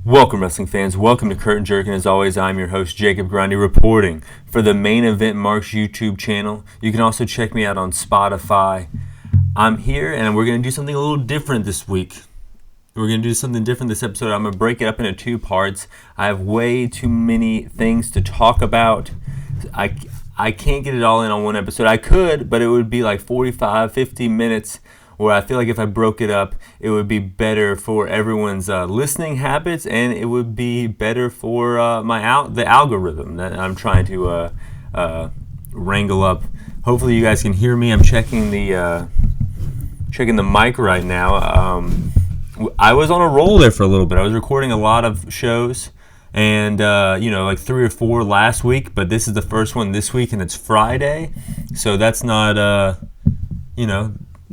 Welcome, wrestling fans. Welcome to Curtain Jerkin. As always, I'm your host, Jacob Grondy, reporting for the Main Event Marks YouTube channel. You can also check me out on Spotify. I'm here, and we're going to do something a little different this week. We're going to do something different this episode. I'm going to break it up into two parts. I have way too many things to talk about. I can't get it all in on one episode. I could, but it would be like 45, 50 minutes, where I feel like if I broke it up, it would be better for everyone's listening habits, and it would be better for the algorithm that I'm trying to wrangle up. Hopefully, you guys can hear me. I'm checking the mic right now. I was on a roll there for a little bit. I was recording a lot of shows, and like 3 or 4 last week, but this is the first one this week, and it's Friday, so that's not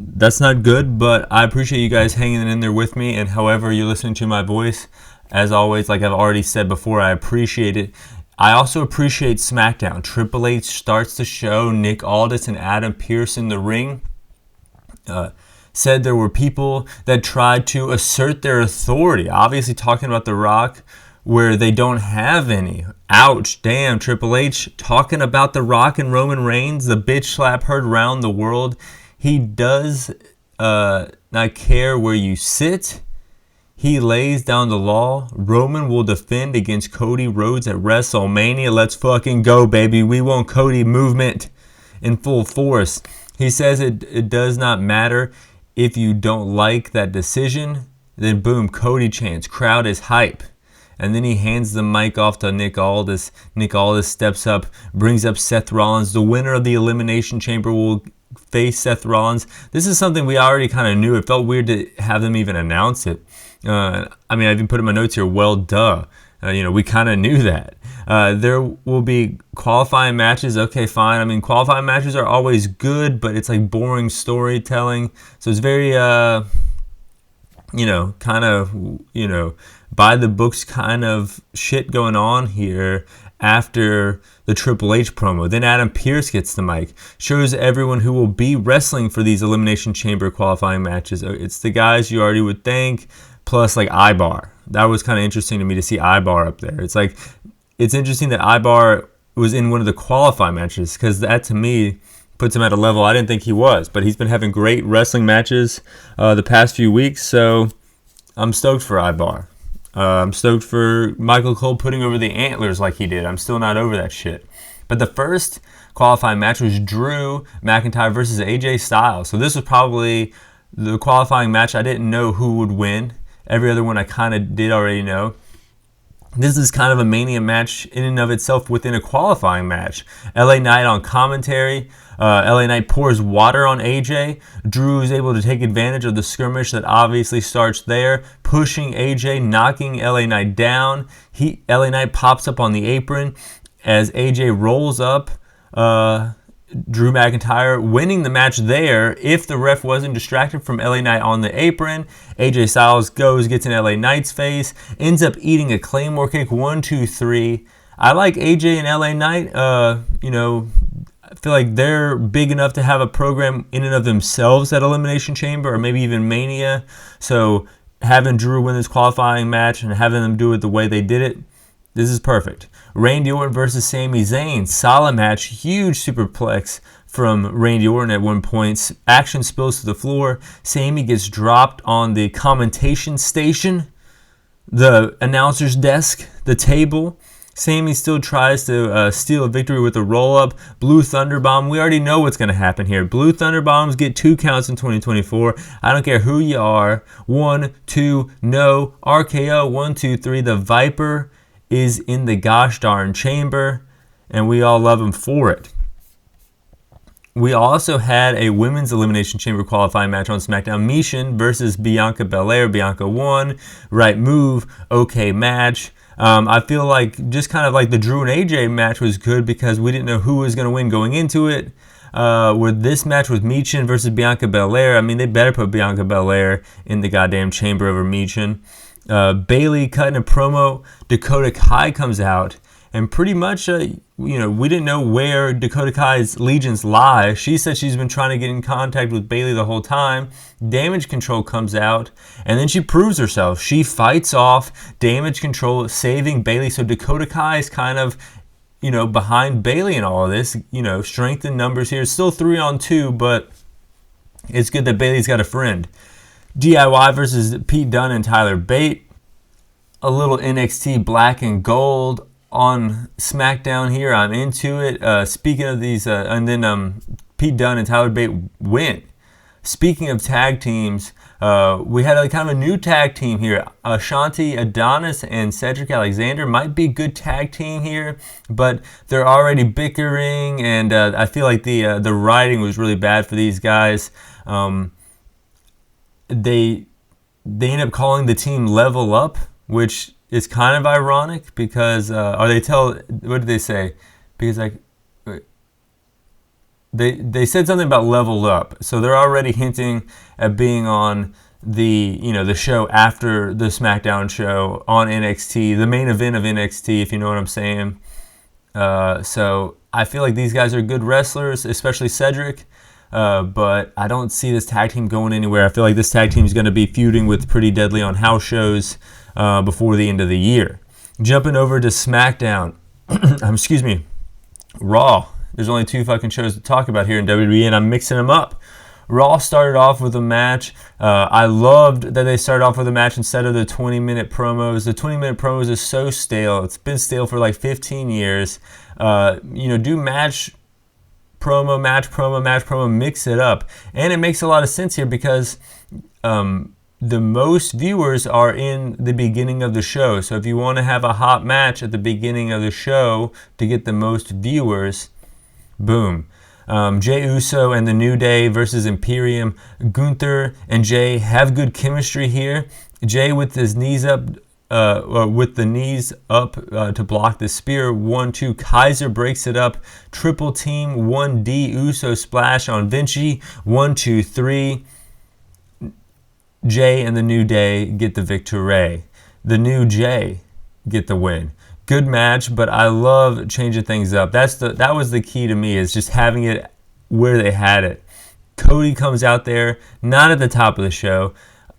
that's not good, but I appreciate you guys hanging in there with me, and however you're listening to my voice, as always, like I've already said before, I appreciate it. I also appreciate SmackDown. Triple H starts the show. Nick Aldis and Adam Pearce in the ring. Said there were people that tried to assert their authority, obviously talking about The Rock, where they don't have any. Ouch, damn, Triple H talking about The Rock and Roman Reigns, the bitch slap heard around the world. He does not care where you sit. He lays down the law. Roman will defend against Cody Rhodes at WrestleMania. Let's fucking go, baby. We want Cody movement in full force. He says it does not matter if you don't like that decision. Then boom, Cody chants. Crowd is hype. And then he hands the mic off to Nick Aldis. Nick Aldis steps up, brings up Seth Rollins. The winner of the Elimination Chamber will face Seth Rollins. This is something we already kind of knew. It felt weird to have them even announce it. I even put in my notes here, well, duh. We kind of knew that. There will be qualifying matches. Okay, fine. Qualifying matches are always good, but it's like boring storytelling. So it's very, by the books kind of shit going on here after the Triple H promo. Then Adam Pearce gets the mic, shows everyone who will be wrestling for these Elimination Chamber qualifying matches. It's the guys you already would think, plus like Ibar. That was kind of interesting to me to see Ibar up there. It's interesting that Ibar was in one of the qualifying matches, because that to me puts him at a level I didn't think he was. But he's been having great wrestling matches the past few weeks, so I'm stoked for Ibar. I'm stoked for Michael Cole putting over the Antlers like he did. I'm still not over that shit. But the first qualifying match was Drew McIntyre versus AJ Styles. So this was probably the qualifying match I didn't know who would win. Every other one I kind of did already know. This is kind of a Mania match in and of itself within a qualifying match. LA Knight on commentary. LA Knight pours water on AJ. Drew is able to take advantage of the skirmish that obviously starts there, pushing AJ, knocking LA Knight down. LA Knight pops up on the apron as AJ rolls up Drew McIntyre, winning the match there. If the ref wasn't distracted from LA Knight on the apron, AJ Styles gets in LA Knight's face, ends up eating a Claymore kick, 1, 2, 3. I like AJ and LA Knight. I feel like they're big enough to have a program in and of themselves at Elimination Chamber, or maybe even Mania. So having Drew win this qualifying match and having them do it the way they did it, this is perfect. Randy Orton versus Sami Zayn. Solid match. Huge superplex from Randy Orton at one point. Action spills to the floor. Sami gets dropped on the commentation station, the announcer's desk, the table. Sami still tries to steal a victory with a roll-up. Blue Thunder Bomb. We already know what's going to happen here. Blue Thunder Bombs get 2 counts in 2024. I don't care who you are. 1, 2, no. RKO, 1, 2, 3. The Viper is in the gosh darn chamber, and we all love him for it. We also had a women's Elimination Chamber qualifying match on SmackDown. Michin versus Bianca Belair. Bianca won. Right move. Okay match. I feel like just kind of like the Drew and AJ match was good because we didn't know who was going to win going into it. With this match with Michin versus Bianca Belair, they better put Bianca Belair in the goddamn chamber over Michin. Bayley cutting a promo. Dakota Kai comes out and pretty much we didn't know where Dakota Kai's legions lie. She said she's been trying to get in contact with Bayley the whole time. Damage Control comes out, and then she proves herself. She fights off Damage Control, saving Bayley. So Dakota Kai is kind of, behind Bayley in all of this. Strength in numbers here. It's still 3-on-2, but it's good that Bayley's got a friend. DIY versus Pete Dunne and Tyler Bate. A little NXT black and gold on SmackDown here. I'm into it. Speaking of these, and then Pete Dunne and Tyler Bate win. Speaking of tag teams, we had kind of a new tag team here. Ashanti Adonis and Cedric Alexander might be a good tag team here, but they're already bickering, and I feel like the writing was really bad for these guys. They end up calling the team Level Up, which is kind of ironic because, what did they say? Because they said something about Level Up, so they're already hinting at being on the show after the SmackDown show on NXT, the main event of NXT, if you know what I'm saying. So I feel like these guys are good wrestlers, especially Cedric. But I don't see this tag team going anywhere. I feel like this tag team is going to be feuding with Pretty Deadly on house shows before the end of the year. Jumping over to SmackDown. Excuse me. Raw. There's only 2 fucking shows to talk about here in WWE, and I'm mixing them up. Raw started off with a match. I loved that they started off with a match instead of the 20-minute promos. The 20-minute promos is so stale. It's been stale for like 15 years. Do match promo, mix it up. And it makes a lot of sense here because the most viewers are in the beginning of the show. So if you want to have a hot match at the beginning of the show to get the most viewers, boom. Jey Uso and the New Day versus Imperium. Gunther and Jey have good chemistry here. Jey with his knees up, with the knees up to block the spear. 1-2. Kaiser breaks it up. Triple team. 1D. Uso splash on Vinci. 1-2-3. Jey and the New Day get the victory. The New Jey get the win. Good match, but I love changing things up. That was the key to me, is just having it where they had it. Cody comes out there, not at the top of the show.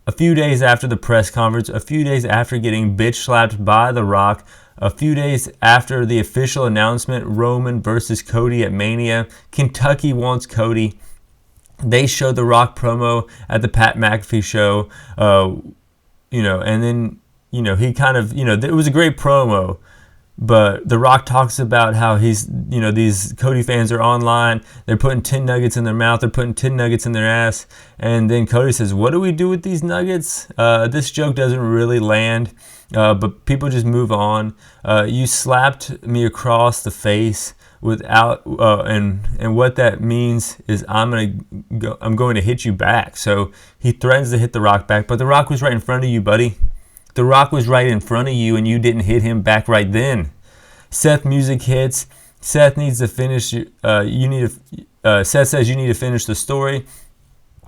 A few days after the press conference, a few days after getting bitch slapped by The Rock, a few days after the official announcement, Roman versus Cody at Mania. Kentucky wants Cody. They showed The Rock promo at the Pat McAfee show, and then, he kind of, it was a great promo. But The Rock talks about how he's, these Cody fans are online. They're putting 10 nuggets in their mouth. They're putting 10 nuggets in their ass. And then Cody says, what do we do with these nuggets? This joke doesn't really land, but people just move on. You slapped me across the face without, and what that means is I'm going to hit you back. So he threatens to hit The Rock back, but The Rock was right in front of you, buddy. The Rock was right in front of you, and you didn't hit him back right then. Seth music hits. Seth needs to finish. Seth says you need to finish the story.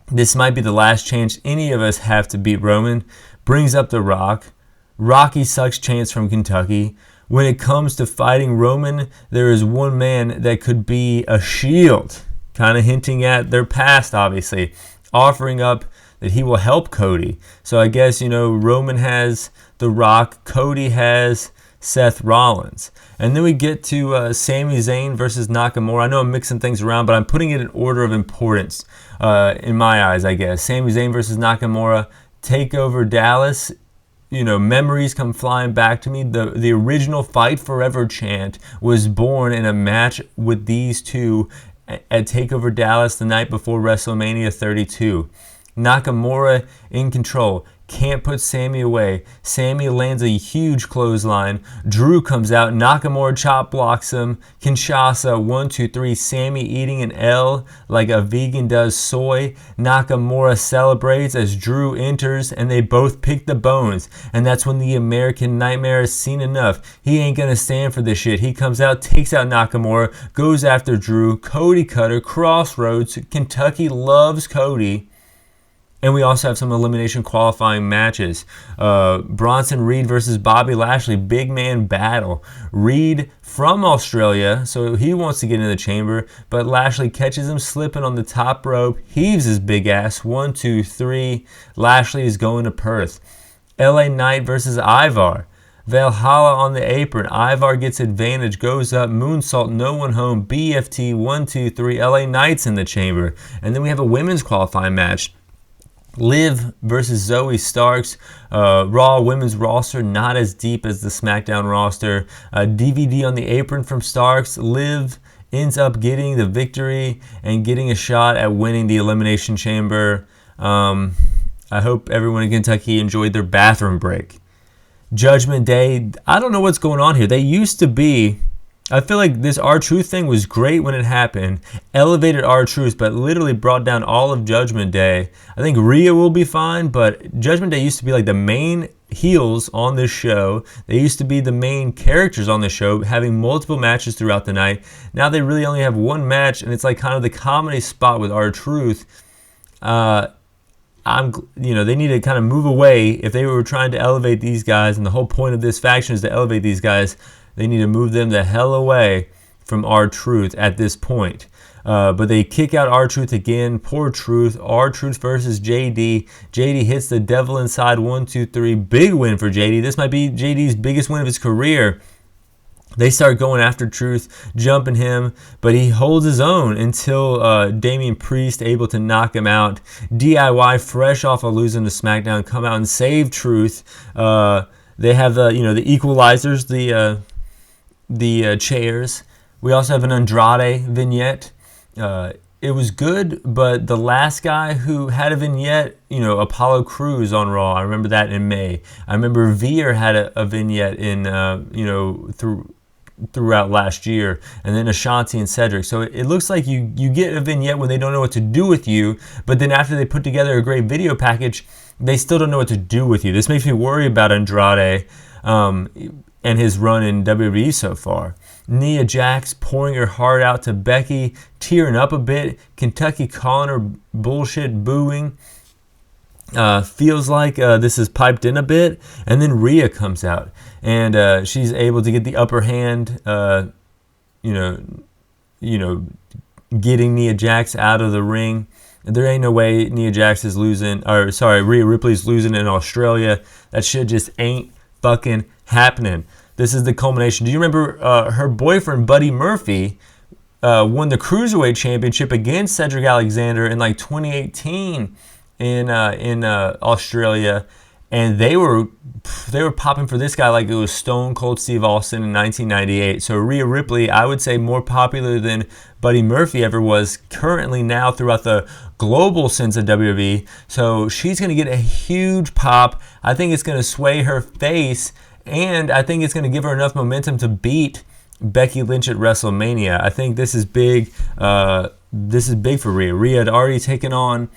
This might be the last chance any of us have to beat Roman. Brings up The Rock. Rocky sucks chance from Kentucky. When it comes to fighting Roman, there is one man that could be a shield. Kind of hinting at their past, obviously. Offering up that he will help Cody. So I guess, Roman has The Rock, Cody has Seth Rollins. And then we get to Sami Zayn versus Nakamura. I know I'm mixing things around, but I'm putting it in order of importance in my eyes, I guess. Sami Zayn versus Nakamura, TakeOver Dallas. Memories come flying back to me. The original Fight Forever chant was born in a match with these two at TakeOver Dallas the night before WrestleMania 32. Nakamura in control. Can't put Sami away. Sami lands a huge clothesline. Drew comes out. Nakamura chop blocks him. Kinshasa 1-2-3. Sami eating an L like a vegan does soy. Nakamura celebrates as Drew enters, and they both pick the bones. And that's when the American Nightmare has seen enough. He ain't gonna stand for this shit. He comes out, takes out Nakamura, goes after Drew. Cody Cutter, Crossroads. Kentucky loves Cody. And we also have some elimination qualifying matches. Bronson Reed versus Bobby Lashley, big man battle. Reed from Australia, so he wants to get in the chamber, but Lashley catches him slipping on the top rope, heaves his big ass. 1, 2, 3. Lashley is going to Perth. LA Knight versus Ivar. Valhalla on the apron. Ivar gets advantage, goes up, moonsault, no one home. BFT, 1, 2, 3. LA Knight's in the chamber. And then we have a women's qualifying match. Liv versus Zoe Starks. Raw women's roster not as deep as the SmackDown roster. DVD on the apron from Starks. Liv ends up getting the victory and getting a shot at winning the Elimination Chamber. I hope everyone in Kentucky enjoyed their bathroom break. Judgment Day, I don't know what's going on here. They used to be, I feel like this R-Truth thing was great when it happened, elevated R-Truth, but literally brought down all of Judgment Day. I think Rhea will be fine, but Judgment Day used to be like the main heels on this show. They used to be the main characters on the show, having multiple matches throughout the night. Now they really only have one match, and it's like kind of the comedy spot with R-Truth. They need to kind of move away. If they were trying to elevate these guys, and the whole point of this faction is to elevate these guys, they need to move them the hell away from R-Truth at this point. But they kick out R-Truth again. Poor Truth. R-Truth versus JD. JD hits the devil inside. 1, 2, 3. Big win for JD. This might be JD's biggest win of his career. They start going after Truth, jumping him, but he holds his own until Damian Priest able to knock him out. DIY, fresh off of losing to SmackDown, come out and save Truth. They have the equalizers, the chairs. We also have an Andrade vignette. It was good, but the last guy who had a vignette, Apollo Crews on Raw. I remember that in May. I remember Veer had a vignette in throughout last year, and then Ashanti and Cedric. So it looks like you get a vignette when they don't know what to do with you, but then after they put together a great video package, they still don't know what to do with you. This makes me worry about Andrade and his run in WWE so far. Nia Jax pouring her heart out to Becky, tearing up a bit. Kentucky calling her bullshit, booing. Feels like this is piped in a bit, and then Rhea comes out, and she's able to get the upper hand. Getting Nia Jax out of the ring. There ain't no way Nia Jax is losing, Rhea Ripley's losing in Australia. That shit just ain't fucking happening. This is the culmination. Do you remember her boyfriend Buddy Murphy won the Cruiserweight Championship against Cedric Alexander in like 2018? In Australia, and they were popping for this guy like it was Stone Cold Steve Austin in 1998. So Rhea Ripley, I would say, more popular than Buddy Murphy ever was currently now throughout the global sense of WWE. So she's going to get a huge pop. I think it's going to sway her face, and I think it's going to give her enough momentum to beat Becky Lynch at WrestleMania. I think this is big. This is big for Rhea. Rhea had already taken on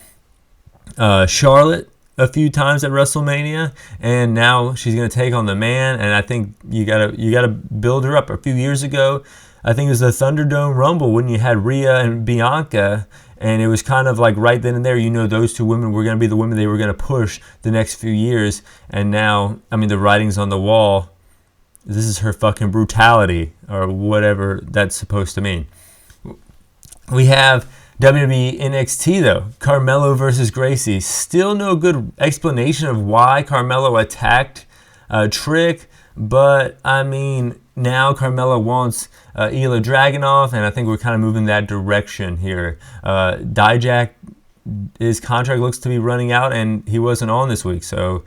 Charlotte a few times at WrestleMania, and now she's going to take on the man, and I think you gotta build her up. A few years ago, I think it was the Thunderdome Rumble when you had Rhea and Bianca, and it was kind of like right then and there, those two women were going to be the women they were going to push the next few years, and now, the writing's on the wall. This is her fucking brutality, or whatever that's supposed to mean. We have WWE NXT though, Carmelo versus Gracie. Still no good explanation of why Carmelo attacked Trick, but now Carmelo wants Ilya Dragunov, and I think we're kind of moving that direction here. Dijak, his contract looks to be running out, and he wasn't on this week, so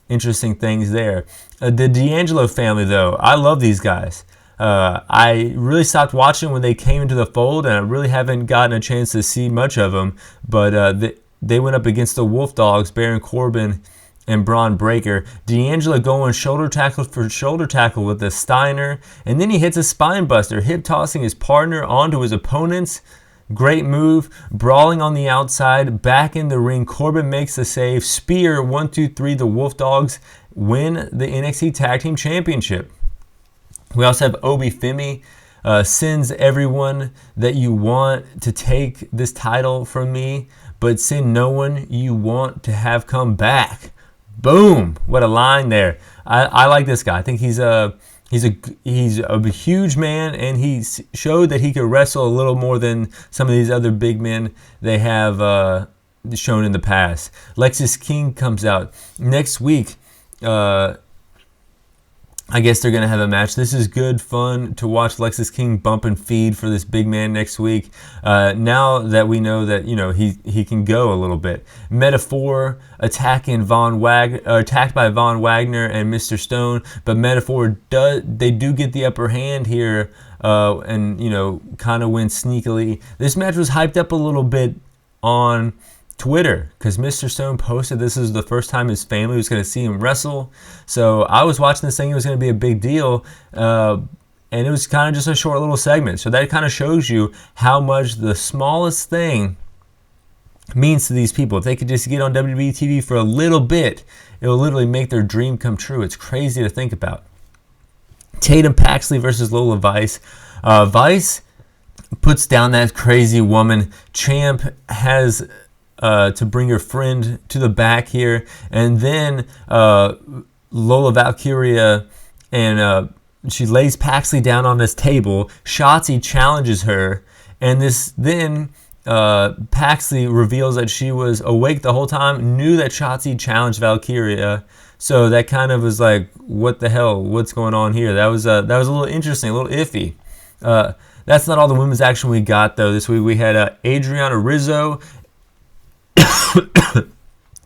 interesting things there. The D'Angelo family though, I love these guys. I really stopped watching when they came into the fold, and I really haven't gotten a chance to see much of them. But they went up against the Wolf Dogs, Baron Corbin and Braun Breaker. D'Angelo going shoulder tackle for shoulder tackle with the Steiner, and then he hits a spine buster, hip tossing his partner onto his opponents. Great move, brawling on the outside, back in the ring. Corbin makes the save. Spear, 1, 2, 3. The Wolf Dogs win the NXT Tag Team Championship. We also have Obi Femi sends everyone that you want to take this title from me, but send no one you want to have come back. Boom! What a line there. I like this guy. I think he's a huge man, and he showed that he could wrestle a little more than some of these other big men they have shown in the past. Lexis King comes out next week. I guess they're going to have a match. This is good fun to watch Lexis King bump and feed for this big man next week. Now that we know that, he can go a little bit. Metaphor attacked by Von Wagner and Mr. Stone, but Metaphor they do get the upper hand here and kind of win sneakily. This match was hyped up a little bit on Twitter because Mr. Stone posted this is the first time his family was going to see him wrestle. So I was watching this thing, it was going to be a big deal, and it was kind of just a short little segment. So that kind of shows you how much the smallest thing means to these people. If they could just get on WWE TV for a little bit, it will literally make their dream come true. It's crazy to think about. Tatum Paxley versus Lola Vice. Vice puts down that crazy woman. Champ has to bring her friend to the back here, and then Lola Valkyria, and she lays Paxley down on this table. Shotzi challenges her, and then Paxley reveals that she was awake the whole time, knew that Shotzi challenged Valkyria. So that kind of was like, what the hell? What's going on here? That was a little interesting, a little iffy. That's not all the women's action we got though. This week we had Adriana Rizzo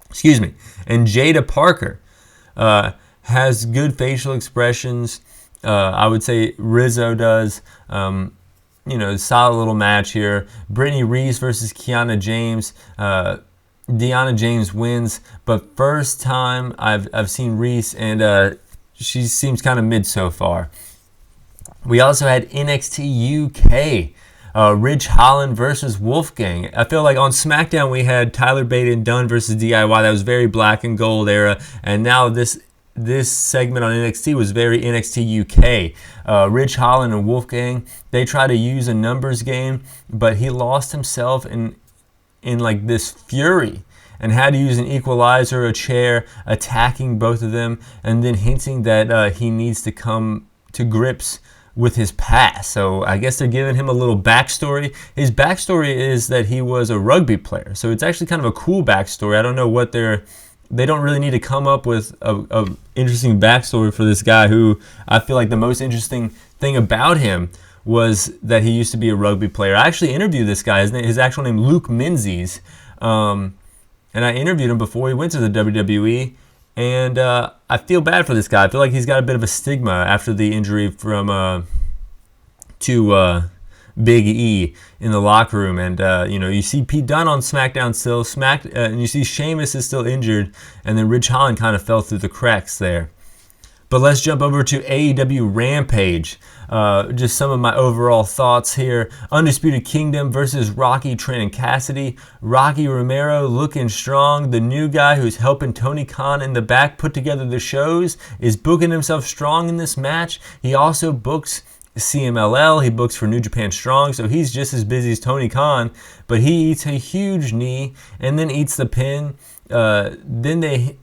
excuse me, and Jada Parker. Has good facial expressions. I would say Rizzo does. Solid little match here. Brittany Reese versus Kiana James. Deanna James wins, but first time I've seen Reese, and she seems kind of mid so far. We also had NXT UK. Ridge Holland versus Wolfgang. I feel like on SmackDown we had Tyler Bate and Dunn versus DIY. That was very black and gold era, and now this segment on NXT was very NXT UK. Ridge Holland and Wolfgang, they try to use a numbers game, but he lost himself in like this fury and had to use an equalizer, a chair, attacking both of them, and then hinting that he needs to come to grips with his past. So I guess they're giving him a little backstory. His backstory is that he was a rugby player. So it's actually kind of a cool backstory. I don't know what they don't really need to come up with a interesting backstory for this guy who I feel like the most interesting thing about him was that he used to be a rugby player. I actually interviewed this guy. His actual name Luke Menzies. And I interviewed him before he went to the WWE. And I feel bad for this guy. I feel like he's got a bit of a stigma after the injury from to Big E in the locker room. And you see Pete Dunne on SmackDown still, and you see Sheamus is still injured, and then Ridge Holland kind of fell through the cracks there. But let's jump over to AEW Rampage. Just some of my overall thoughts here. Undisputed Kingdom versus Rocky, Trent, and Cassidy. Rocky Romero looking strong. The new guy who's helping Tony Khan in the back put together the shows is booking himself strong in this match. He also books CMLL. He books for New Japan Strong, so he's just as busy as Tony Khan. But he eats a huge knee and then eats the pin. Then they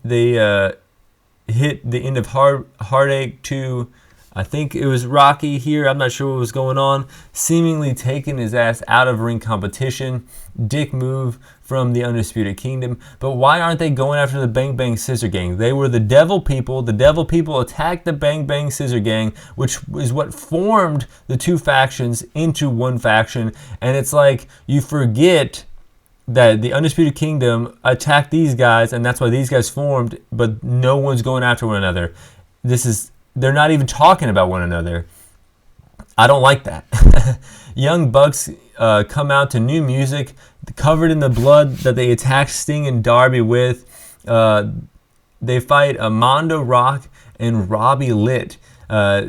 hit the end of Heartache to, I think it was Rocky here. I'm not sure what was going on. Seemingly taking his ass out of ring competition. Dick move from the Undisputed Kingdom. But why aren't they going after the Bang Bang Scissor Gang? They were the Devil People. The Devil People attacked the Bang Bang Scissor Gang, which is what formed the two factions into one faction. And it's like you forget that the Undisputed Kingdom attacked these guys, and that's why these guys formed, but no one's going after one another. They're not even talking about one another. I don't like that. Young Bucks come out to new music, covered in the blood that they attacked Sting and Darby with. They fight Mondo Rock and Robbie Litt.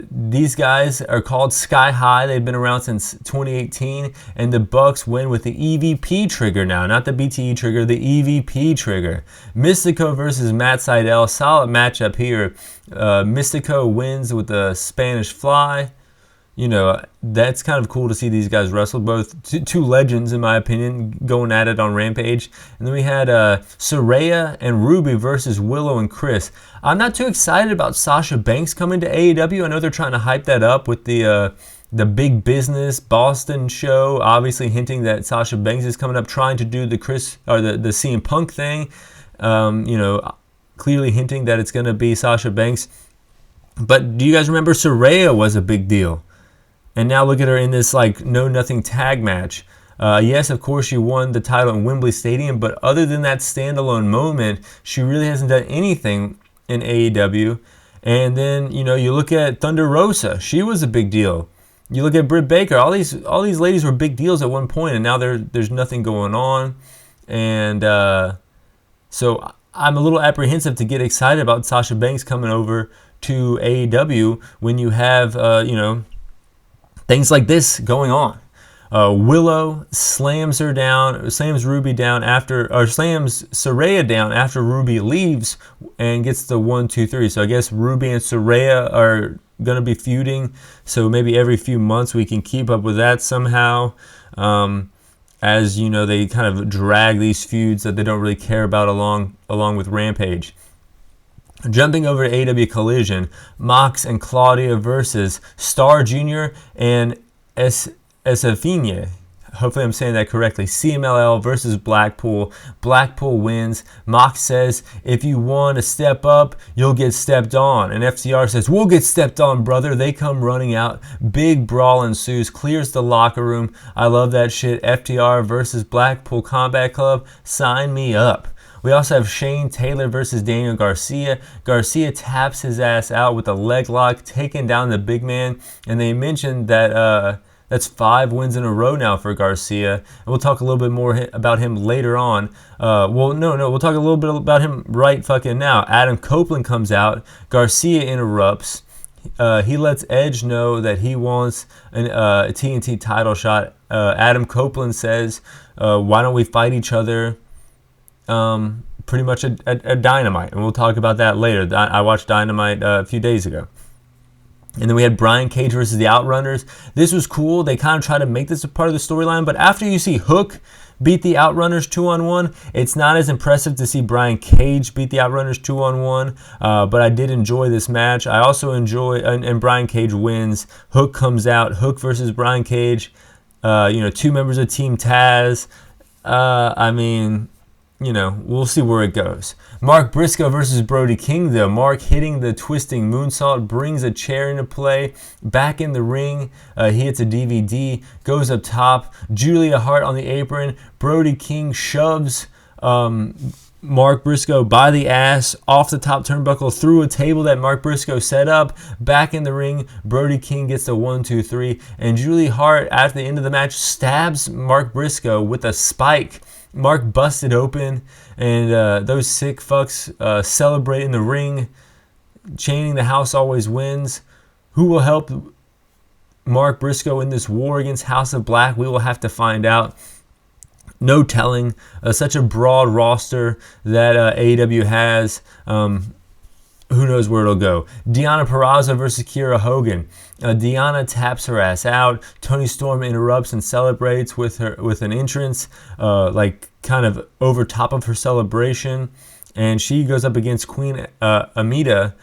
These guys are called Sky High. They've been around since 2018, and the Bucks win with the EVP trigger now, not the BTE trigger, the EVP trigger. Mystico versus Matt Sydal, solid matchup here. Mystico wins with the Spanish Fly. that's kind of cool to see these guys wrestle. Both two legends, in my opinion, going at it on Rampage. And then we had Saraya and Ruby versus Willow and Chris. I'm not too excited about Sasha Banks coming to AEW. I know they're trying to hype that up with the Big Business Boston show, obviously hinting that Sasha Banks is coming up, trying to do the CM Punk thing. Clearly hinting that it's going to be Sasha Banks. But do you guys remember Saraya was a big deal? And now look at her in this no-nothing tag match. Yes, of course, she won the title in Wembley Stadium, but other than that standalone moment, she really hasn't done anything in AEW. And then, you look at Thunder Rosa. She was a big deal. You look at Britt Baker. All these ladies were big deals at one point, and now there's nothing going on. And so I'm a little apprehensive to get excited about Sasha Banks coming over to AEW when you have, things like this going on. Willow slams Ruby down slams Saraya down after Ruby leaves and gets the 1-2-3. So I guess Ruby and Saraya are going to be feuding. So maybe every few months we can keep up with that somehow. As they kind of drag these feuds that they don't really care about along with Rampage. Jumping over to AEW Collision, Mox and Claudia versus Star Jr. and Esafine. Hopefully I'm saying that correctly. CMLL versus Blackpool. Blackpool wins. Mox says, if you want to step up, you'll get stepped on. And FTR says, we'll get stepped on, brother. They come running out. Big brawl ensues. Clears the locker room. I love that shit. FTR versus Blackpool Combat Club. Sign me up. We also have Shane Taylor versus Daniel Garcia. Garcia taps his ass out with a leg lock, taking down the big man. And they mentioned that that's 5 wins in a row now for Garcia. And we'll talk a little bit more about him later on. We'll talk a little bit about him right fucking now. Adam Copeland comes out. Garcia interrupts. He lets Edge know that he wants a TNT title shot. Adam Copeland says, why don't we fight each other? Pretty much a Dynamite, and we'll talk about that later. I watched Dynamite a few days ago. And then we had Brian Cage versus the Outrunners. This was cool. They kind of tried to make this a part of the storyline, but after you see Hook beat the Outrunners 2-on-1, it's not as impressive to see Brian Cage beat the Outrunners 2-on-1, but I did enjoy this match. I also enjoy, and Brian Cage wins. Hook comes out. Hook versus Brian Cage. 2 members of Team Taz. We'll see where it goes. Mark Briscoe versus Brody King, though. Mark hitting the twisting moonsault, brings a chair into play. Back in the ring, he hits a DVD, goes up top. Julia Hart on the apron. Brody King shoves Mark Briscoe by the ass off the top turnbuckle through a table that Mark Briscoe set up. Back in the ring, Brody King gets the 1-2-3. And Julia Hart, at the end of the match, stabs Mark Briscoe with a spike. Mark busted open, and those sick fucks celebrate in the ring, chanting "The House always wins." Who will help Mark Briscoe in this war against House of Black? We will have to find out. No telling. Such a broad roster that AEW has. Who knows where it'll go. Deonna Purrazzo versus Kiera Hogan. Deonna taps her ass out. Toni Storm interrupts and celebrates with an entrance, kind of over top of her celebration. And she goes up against Queen Amita.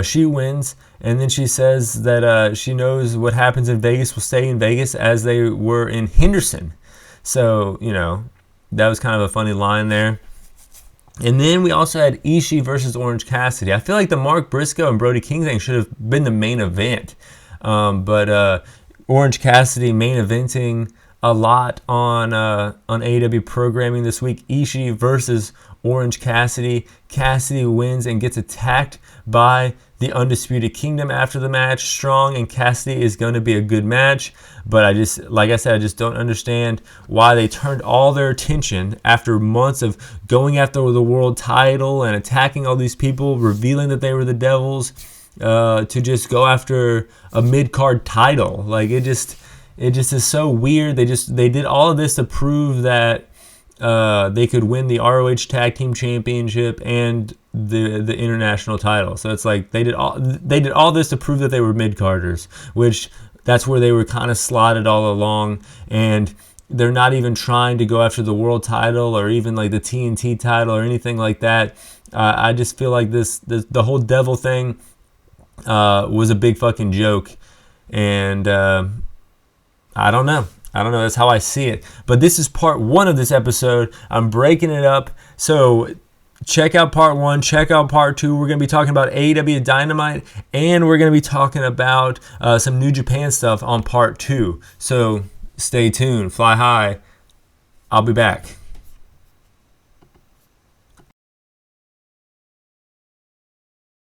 She wins, and then she says that she knows what happens in Vegas will stay in Vegas as they were in Henderson. So, that was kind of a funny line there. And then we also had Ishii versus Orange Cassidy. I feel like the Mark Briscoe and Brody King thing should have been the main event. But Orange Cassidy main eventing a lot on AEW programming this week. Ishii versus Orange Cassidy. Cassidy wins and gets attacked by the Undisputed Kingdom after the match. Strong and Cassidy is going to be a good match, but I just don't understand why they turned all their attention after months of going after the world title and attacking all these people, revealing that they were the Devils, to just go after a mid-card title. Like it just is so weird. They did all of this to prove that they could win the ROH Tag Team Championship and the international title. So it's like they did all this to prove that they were mid-carders, which that's where they were kind of slotted all along, and they're not even trying to go after the world title or even like the TNT title or anything like that. I just feel like the whole devil thing was a big fucking joke, and I don't know. That's how I see it. But this is part 1 of this episode. I'm breaking it up. So check out part 1. Check out part 2. We're going to be talking about AEW Dynamite. And we're going to be talking about some New Japan stuff on part 2. So stay tuned. Fly high. I'll be back.